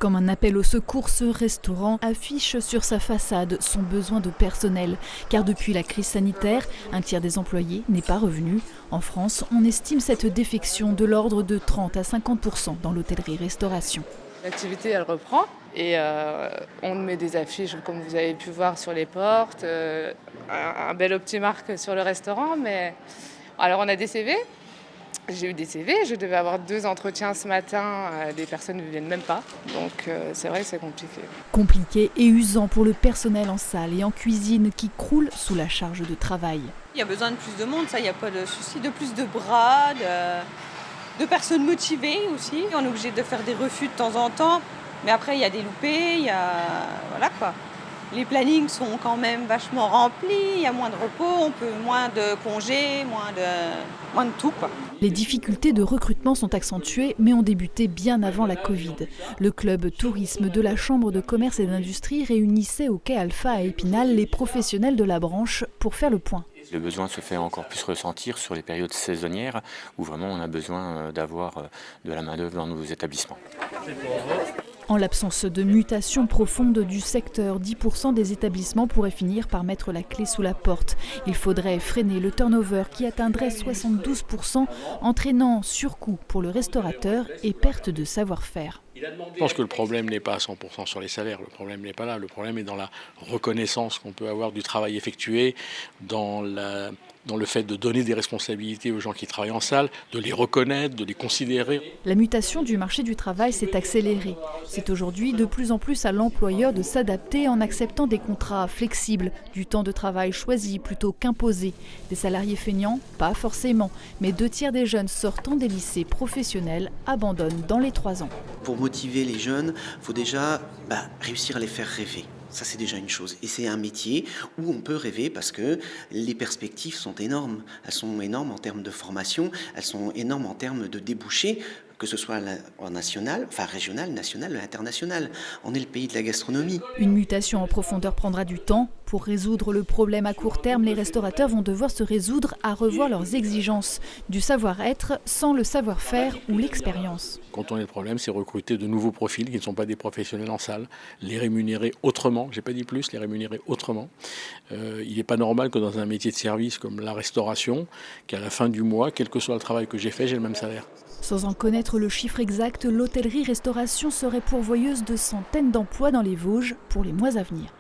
Comme un appel au secours, ce restaurant affiche sur sa façade son besoin de personnel. Car depuis la crise sanitaire, un tiers des employés n'est pas revenu. En France, on estime cette défection de l'ordre de 30 à 50% dans l'hôtellerie-restauration. L'activité, elle reprend et on met des affiches, comme vous avez pu voir, sur les portes, un bel optimarque sur le restaurant. Mais alors, on a des CV. J'ai eu des CV, je devais avoir 2 entretiens ce matin, des personnes ne viennent même pas, donc c'est vrai que c'est compliqué. Compliqué et usant pour le personnel en salle et en cuisine qui croule sous la charge de travail. Il y a besoin de plus de monde, ça, il n'y a pas de souci, de plus de bras, de personnes motivées aussi. On est obligé de faire des refus de temps en temps, mais après il y a des loupés, voilà quoi. Les plannings sont quand même vachement remplis, il y a moins de repos, moins de congés, moins de tout quoi. Les difficultés de recrutement sont accentuées, mais ont débuté bien avant la Covid. Le club tourisme de la Chambre de commerce et d'industrie réunissait au quai Alpha à Épinal les professionnels de la branche pour faire le point. Le besoin se fait encore plus ressentir sur les périodes saisonnières où vraiment on a besoin d'avoir de la main-d'œuvre dans nos établissements. En l'absence de mutation profonde du secteur, 10% des établissements pourraient finir par mettre la clé sous la porte. Il faudrait freiner le turnover qui atteindrait 72%, entraînant surcoût pour le restaurateur et perte de savoir-faire. Je pense que le problème n'est pas à 100% sur les salaires, le problème n'est pas là. Le problème est dans la reconnaissance qu'on peut avoir du travail effectué, dans le fait de donner des responsabilités aux gens qui travaillent en salle, de les reconnaître, de les considérer. La mutation du marché du travail s'est accélérée. C'est aujourd'hui de plus en plus à l'employeur de s'adapter en acceptant des contrats flexibles, du temps de travail choisi plutôt qu'imposé. Des salariés feignants, pas forcément, mais 2/3 des jeunes sortant des lycées professionnels abandonnent dans les 3 ans. Pour motiver les jeunes, il faut déjà réussir à les faire rêver. Ça, c'est déjà une chose. Et c'est un métier où on peut rêver parce que les perspectives sont énormes. Elles sont énormes en termes de formation, elles sont énormes en termes de débouchés, que ce soit en national, enfin régional, national, international. On est le pays de la gastronomie. Une mutation en profondeur prendra du temps. Pour résoudre le problème à court terme, les restaurateurs vont devoir se résoudre à revoir leurs exigences. Du savoir-être sans le savoir-faire ou l'expérience. Quand on a le problème, c'est recruter de nouveaux profils qui ne sont pas des professionnels en salle, les rémunérer autrement, j'ai pas dit plus, les rémunérer autrement. Il n'est pas normal que dans un métier de service comme la restauration, qu'à la fin du mois, quel que soit le travail que j'ai fait, j'ai le même salaire. Sans en connaître le chiffre exact, l'hôtellerie-restauration serait pourvoyeuse de centaines d'emplois dans les Vosges pour les mois à venir.